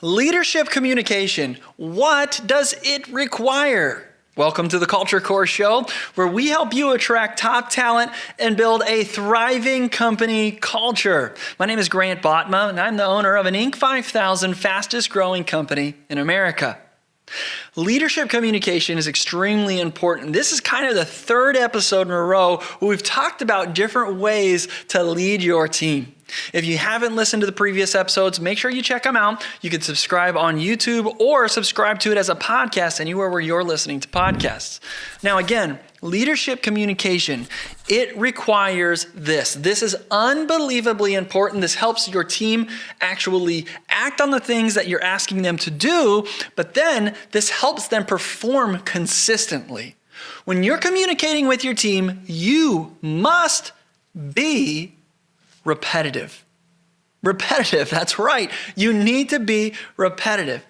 Leadership communication, what does it require? Welcome to the Culture Core Show, where we help you attract top talent and build a thriving company culture. My name is Grant Botma, and I'm the owner of an Inc. 5000 fastest growing company in America. Leadership communication is extremely important. This is kind of the third episode in a row where we've talked about different ways to lead your team. If you haven't listened to the previous episodes, make sure you check them out. You can subscribe on YouTube or subscribe to it as a podcast anywhere where you're listening to podcasts. Now again, leadership communication, it requires this. This is unbelievably important. This helps your team actually act on the things that you're asking them to do, but then this helps them perform consistently. When you're communicating with your team, you must be repetitive. Repetitive, that's right. You need to be repetitive.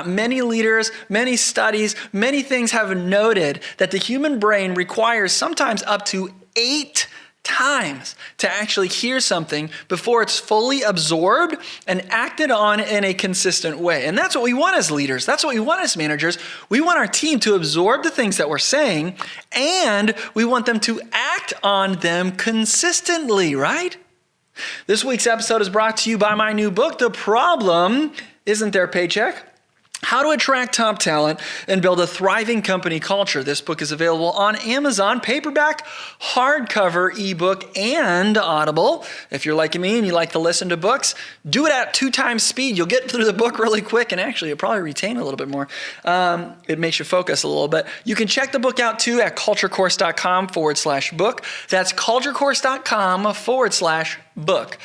Many leaders, many studies, many things have noted that the human brain requires sometimes up to 8 times to actually hear something before it's fully absorbed and acted on in a consistent way. And that's what we want as leaders. That's what we want as managers. We want our team to absorb the things that we're saying, and we want them to act on them consistently, right? This week's episode is brought to you by my new book, The Problem Isn't Their Paycheck: How to Attract Top Talent and Build a Thriving Company Culture. This book is available on Amazon, paperback, hardcover, ebook, and Audible. If you're like me and you like to listen to books, do it at 2 times speed. You'll get through the book really quick, and actually you'll probably retain a little bit more. It makes you focus a little bit. You can check the book out too at culturecourse.com/book. That's culturecourse.com/book.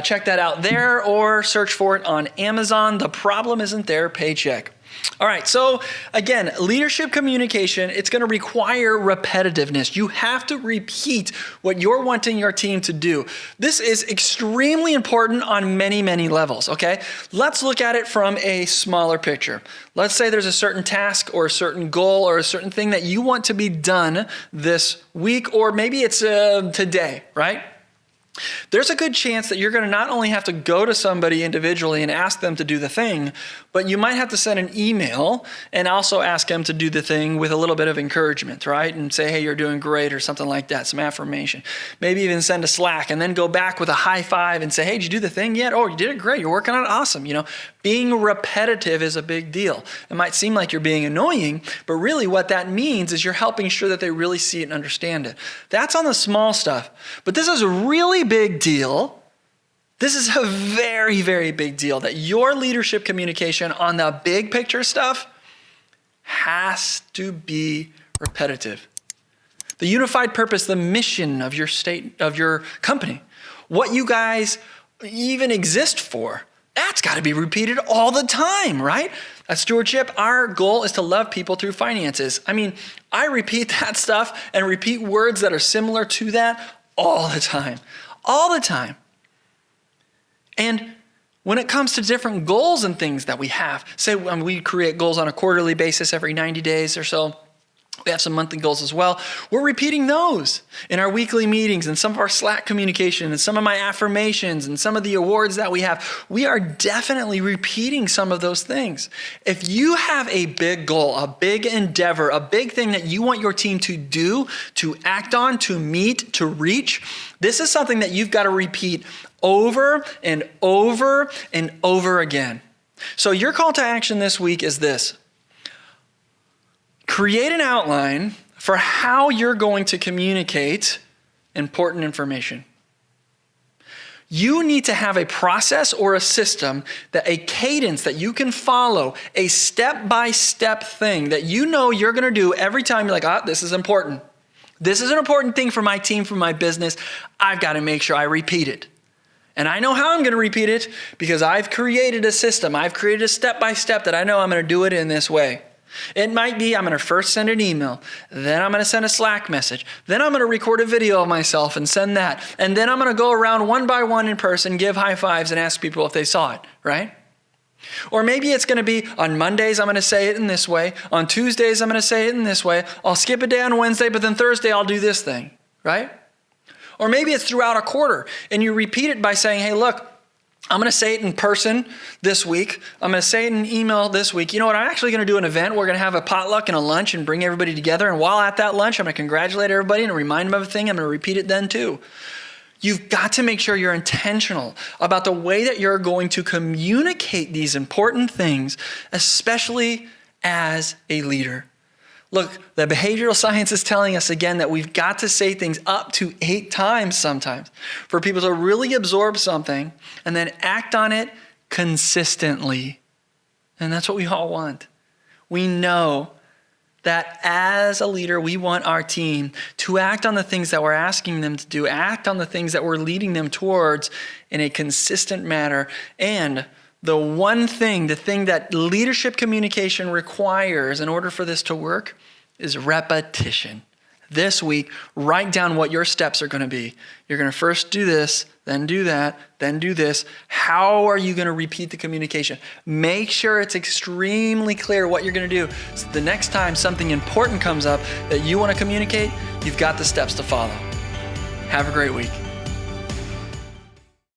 Check that out there or search for it on Amazon. The Problem Isn't Their Paycheck. All right, so again, leadership communication, it's going to require repetitiveness. You have to repeat what you're wanting your team to do. This is extremely important on many, many levels, okay? Let's look at it from a smaller picture. Let's say there's a certain task or a certain goal or a certain thing that you want to be done this week, or maybe it's today, right? There's a good chance that you're going to not only have to go to somebody individually and ask them to do the thing, but you might have to send an email and also ask them to do the thing with a little bit of encouragement, right? And say, hey, you're doing great, or something like that, some affirmation. Maybe even send a Slack and then go back with a high five and say, hey, did you do the thing yet? Oh, you did it great. You're working on it. Awesome. You know, being repetitive is a big deal. It might seem like you're being annoying, but really what that means is you're helping sure that they really see it and understand it. That's on the small stuff. But this is a really big deal. This is a very, very big deal that your leadership communication on the big picture stuff has to be repetitive. The unified purpose, the mission of your company, what you guys even exist for, that's got to be repeated all the time, right? At Stewardship, our goal is to love people through finances. I mean, I repeat that stuff and repeat words that are similar to that all the time. All the time. And when it comes to different goals and things that we have, say we create goals on a quarterly basis every 90 days or so. We have some monthly goals as well. We're repeating those in our weekly meetings and some of our Slack communication and some of my affirmations and some of the awards that we have. We are definitely repeating some of those things. If you have a big goal, a big endeavor, a big thing that you want your team to do, to act on, to meet, to reach, this is something that you've got to repeat over and over and over again. So your call to action this week is this. Create an outline for how you're going to communicate important information. You need to have a process or a system, a cadence that you can follow, a step-by-step thing that you know you're going to do every time you're like, this is important. This is an important thing for my team, for my business. I've got to make sure I repeat it. And I know how I'm going to repeat it because I've created a system. I've created a step-by-step that I know I'm going to do it in this way. It might be I'm going to first send an email, then I'm going to send a Slack message, then I'm going to record a video of myself and send that, and then I'm going to go around one by one in person, give high fives, and ask people if they saw it, right? Or maybe it's going to be on Mondays I'm going to say it in this way, on Tuesdays I'm going to say it in this way, I'll skip a day on Wednesday, but then Thursday I'll do this thing, right? Or maybe it's throughout a quarter, and you repeat it by saying, hey, look, I'm going to say it in person this week. I'm going to say it in email this week. You know what? I'm actually going to do an event. We're going to have a potluck and a lunch and bring everybody together. And while at that lunch, I'm going to congratulate everybody and remind them of a thing. I'm going to repeat it then too. You've got to make sure you're intentional about the way that you're going to communicate these important things, especially as a leader. Look, the behavioral science is telling us again that we've got to say things up to 8 times sometimes for people to really absorb something and then act on it consistently. And that's what we all want. We know that as a leader, we want our team to act on the things that we're asking them to do, act on the things that we're leading them towards in a consistent manner. And the thing that leadership communication requires in order for this to work is repetition. This week, write down what your steps are going to be. You're going to first do this, then do that, then do this. How are you going to repeat the communication? Make sure it's extremely clear what you're going to do. So the next time something important comes up that you want to communicate, you've got the steps to follow. Have a great week.